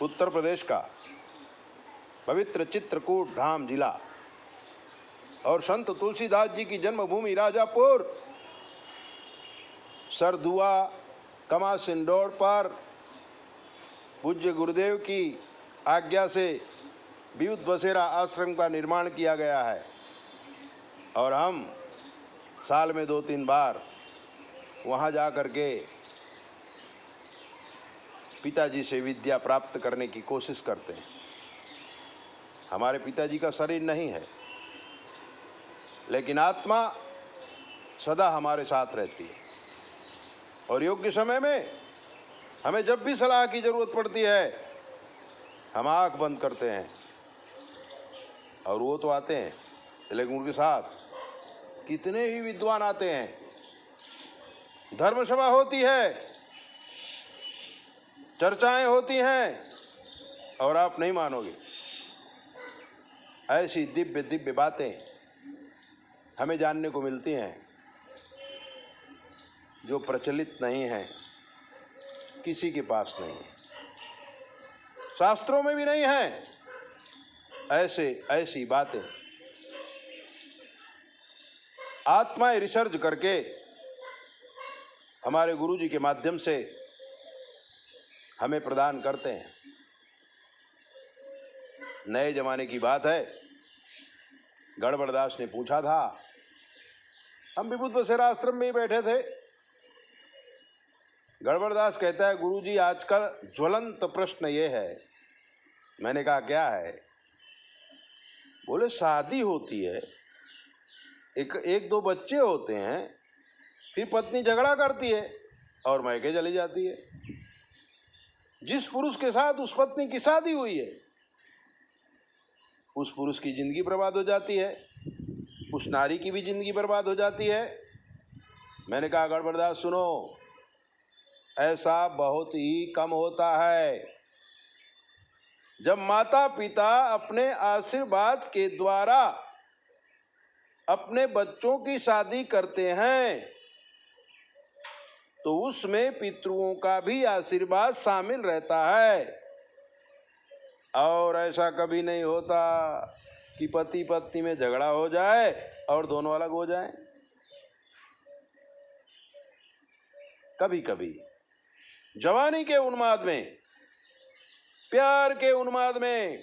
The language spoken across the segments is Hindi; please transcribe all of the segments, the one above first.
उत्तर प्रदेश का पवित्र चित्रकूट धाम जिला और संत तुलसीदास जी की जन्मभूमि राजापुर सरधुआ कमा सिंदौड़ पर पूज्य गुरुदेव की आज्ञा से विद्युत बसेरा आश्रम का निर्माण किया गया है और हम साल में 2-3 बार वहाँ जा कर के पिताजी से विद्या प्राप्त करने की कोशिश करते हैं। हमारे पिताजी का शरीर नहीं है, लेकिन आत्मा सदा हमारे साथ रहती है और योग्य समय में हमें जब भी सलाह की जरूरत पड़ती है हम आँख बंद करते हैं और वो तो आते हैं, लेकिन उनके साथ कितने ही विद्वान आते हैं। धर्मसभा होती है, चर्चाएं होती हैं और आप नहीं मानोगे, ऐसी दिव्य दिव्य बातें हमें जानने को मिलती हैं जो प्रचलित नहीं है, किसी के पास नहीं है, शास्त्रों में भी नहीं है। ऐसी बातें आत्माएं रिसर्च करके हमारे गुरुजी के माध्यम से हमें प्रदान करते हैं। नए जमाने की बात है, गड़बड़दास ने पूछा था, हम विद्युत बसेरा आश्रम में ही बैठे थे। गड़बड़दास कहता है, गुरुजी आजकल ज्वलंत प्रश्न ये है। मैंने कहा क्या है? बोले शादी होती है, एक दो बच्चे होते हैं, फिर पत्नी झगड़ा करती है और मैके चली जाती है। जिस पुरुष के साथ उस पत्नी की शादी हुई है उस पुरुष की जिंदगी बर्बाद हो जाती है, उस नारी की भी जिंदगी बर्बाद हो जाती है। मैंने कहा गड़बड़दास सुनो, ऐसा बहुत ही कम होता है। जब माता पिता अपने आशीर्वाद के द्वारा अपने बच्चों की शादी करते हैं तो उसमें पितृओं का भी आशीर्वाद शामिल रहता है। और ऐसा कभी नहीं होता कि पति पत्नी में झगड़ा हो जाए और दोनों अलग हो जाएं। कभी कभी जवानी के उन्माद में, प्यार के उन्माद में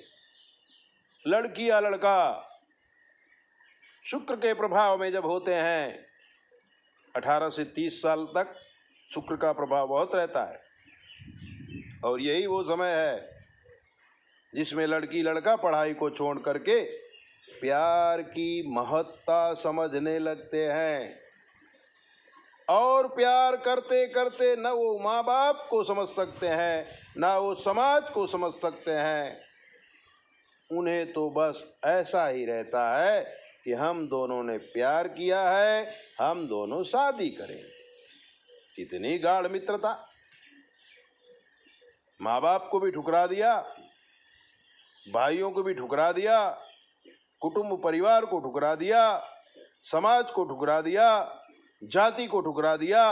लड़की या लड़का शुक्र के प्रभाव में जब होते हैं, 18 से 30 साल तक शुक्र का प्रभाव बहुत रहता है और यही वो समय है जिसमें लड़की लड़का पढ़ाई को छोड़ करके प्यार की महत्ता समझने लगते हैं और प्यार करते करते न वो माँ बाप को समझ सकते हैं न वो समाज को समझ सकते हैं। उन्हें तो बस ऐसा ही रहता है कि हम दोनों ने प्यार किया है, हम दोनों शादी करें। कितनी गाढ़ मित्रता! माँ बाप को भी ठुकरा दिया, भाइयों को भी ठुकरा दिया, कुटुंब परिवार को ठुकरा दिया, समाज को ठुकरा दिया, जाति को ठुकरा दिया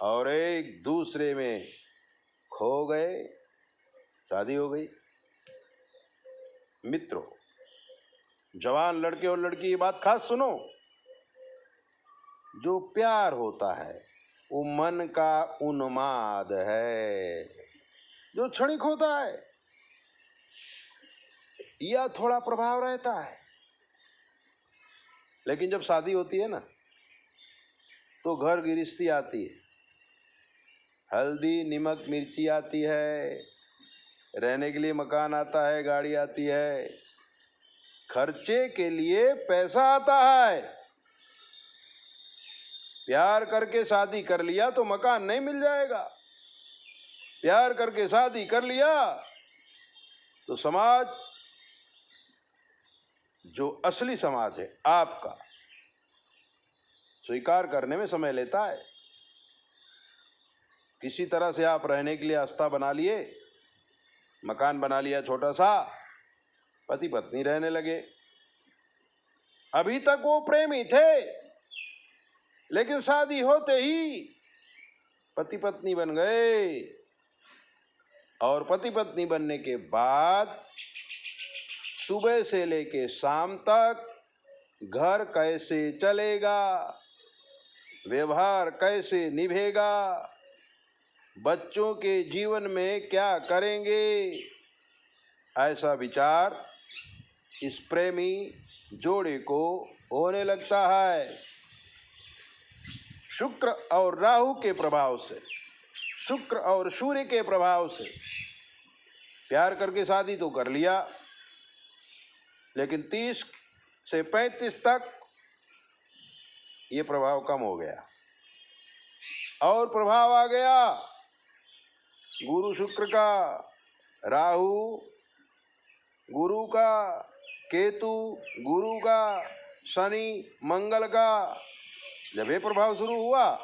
और एक दूसरे में खो गए, शादी हो गई। मित्रों, जवान लड़के और लड़की ये बात खास सुनो, जो प्यार होता है वो मन का उन्माद है जो क्षणिक होता है या थोड़ा प्रभाव रहता है। लेकिन जब शादी होती है ना तो घर गृहस्थी आती है, हल्दी नमक मिर्ची आती है, रहने के लिए मकान आता है, गाड़ी आती है, खर्चे के लिए पैसा आता है। प्यार करके शादी कर लिया तो मकान नहीं मिल जाएगा, प्यार करके शादी कर लिया तो समाज, जो असली समाज है आपका, स्वीकार करने में समय लेता है। किसी तरह से आप रहने के लिए आस्था बना लिए, मकान बना लिया छोटा सा, पति पत्नी रहने लगे। अभी तक वो प्रेमी थे, लेकिन शादी होते ही पति पत्नी बन गए और पति पत्नी बनने के बाद सुबह से लेके शाम तक घर कैसे चलेगा, व्यवहार कैसे निभेगा, बच्चों के जीवन में क्या करेंगे, ऐसा विचार इस प्रेमी जोड़े को होने लगता है। शुक्र और राहु के प्रभाव से, शुक्र और सूर्य के प्रभाव से प्यार करके शादी तो कर लिया, लेकिन 30 से 35 तक ये प्रभाव कम हो गया और प्रभाव आ गया गुरु शुक्र का, राहु गुरु का, केतु गुरु का, शनि मंगल का। जब ये प्रभाव शुरू हुआ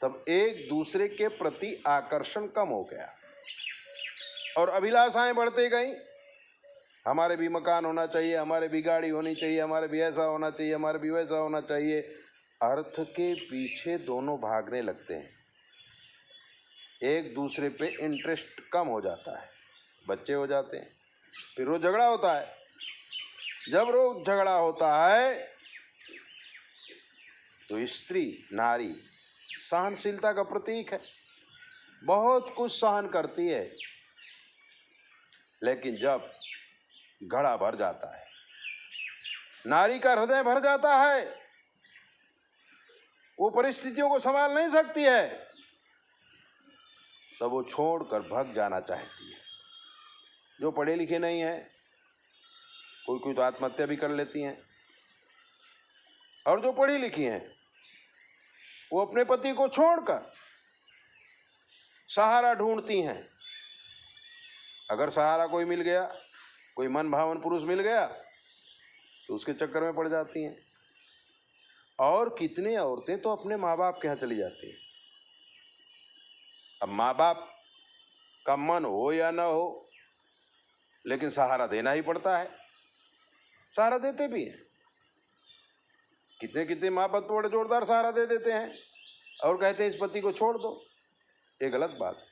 तब एक दूसरे के प्रति आकर्षण कम हो गया और अभिलाषाएं बढ़ते गई। हमारे भी मकान होना चाहिए, हमारे भी गाड़ी होनी चाहिए, हमारे भी ऐसा होना चाहिए, हमारे भी वैसा होना चाहिए। अर्थ के पीछे दोनों भागने लगते हैं, एक दूसरे पे इंटरेस्ट कम हो जाता है, बच्चे हो जाते हैं, फिर रोज झगड़ा होता है। जब रोज झगड़ा होता है तो स्त्री नारी सहनशीलता का प्रतीक है, बहुत कुछ सहन करती है, लेकिन जब घड़ा भर जाता है, नारी का हृदय भर जाता है, वो परिस्थितियों को संभाल नहीं सकती है, तब वो छोड़कर भाग जाना चाहती है। जो पढ़े लिखे नहीं हैं, कोई कोई तो आत्महत्या भी कर लेती हैं, और जो पढ़ी लिखी हैं वो अपने पति को छोड़कर सहारा ढूंढती हैं। अगर सहारा कोई मिल गया, कोई मन भावन पुरुष मिल गया, तो उसके चक्कर में पड़ जाती हैं। और कितनी औरतें तो अपने माँ बाप के यहाँ चली जाती हैं। अब माँ बाप का मन हो या ना हो, लेकिन सहारा देना ही पड़ता है, सहारा देते भी हैं। कितने कितने माँ बाप बड़े जोरदार सहारा दे देते हैं और कहते हैं इस पति को छोड़ दो। ये गलत बात है।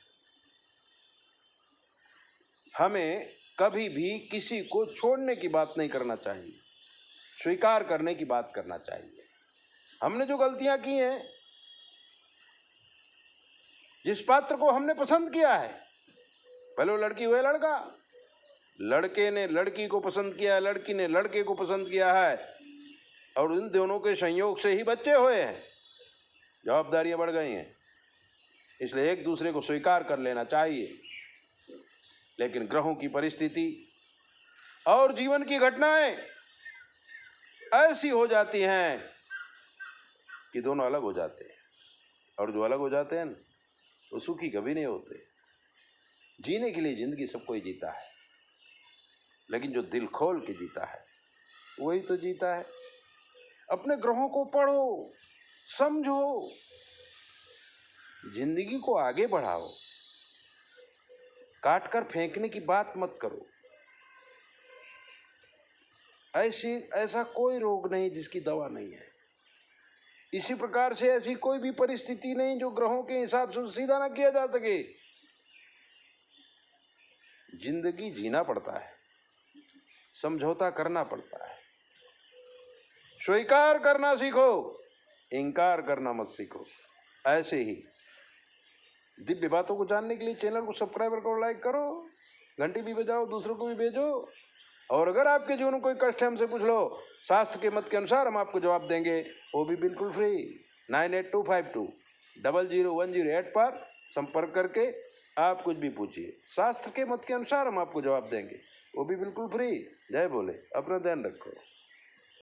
हमें कभी भी किसी को छोड़ने की बात नहीं करना चाहिए, स्वीकार करने की बात करना चाहिए। हमने जो गलतियां की हैं, जिस पात्र को हमने पसंद किया है, पहले वो लड़की हुए लड़का, लड़के ने लड़की को पसंद किया, लड़की ने लड़के को पसंद किया है, और इन दोनों के संयोग से ही बच्चे हुए हैं, जवाबदारियां बढ़ गई हैं। इसलिए एक दूसरे को स्वीकार कर लेना चाहिए। लेकिन ग्रहों की परिस्थिति और जीवन की घटनाएं ऐसी हो जाती हैं कि दोनों अलग हो जाते हैं, और जो अलग हो जाते हैं वो सुखी कभी नहीं होते। जीने के लिए जिंदगी सब कोई जीता है, लेकिन जो दिल खोल के जीता है वही तो जीता है। अपने ग्रहों को पढ़ो, समझो, जिंदगी को आगे बढ़ाओ, काट कर फेंकने की बात मत करो। ऐसा कोई रोग नहीं जिसकी दवा नहीं है। इसी प्रकार से ऐसी कोई भी परिस्थिति नहीं जो ग्रहों के हिसाब से सीधा ना किया जा सके। जिंदगी जीना पड़ता है, समझौता करना पड़ता है, स्वीकार करना सीखो, इंकार करना मत सीखो। ऐसे ही दिव्य बातों को जानने के लिए चैनल को सब्सक्राइब करो, लाइक करो, घंटी भी बजाओ, दूसरों को भी भेजो। और अगर आपके जीवन में कोई कष्ट है, हमसे पूछ लो, शास्त्र के मत के अनुसार हम आपको जवाब देंगे, वो भी बिल्कुल फ्री। 9825200108 पर संपर्क करके आप कुछ भी पूछिए, शास्त्र के मत के अनुसार हम आपको जवाब देंगे, वो भी बिल्कुल फ्री। जय बोले, अपना ध्यान रखो।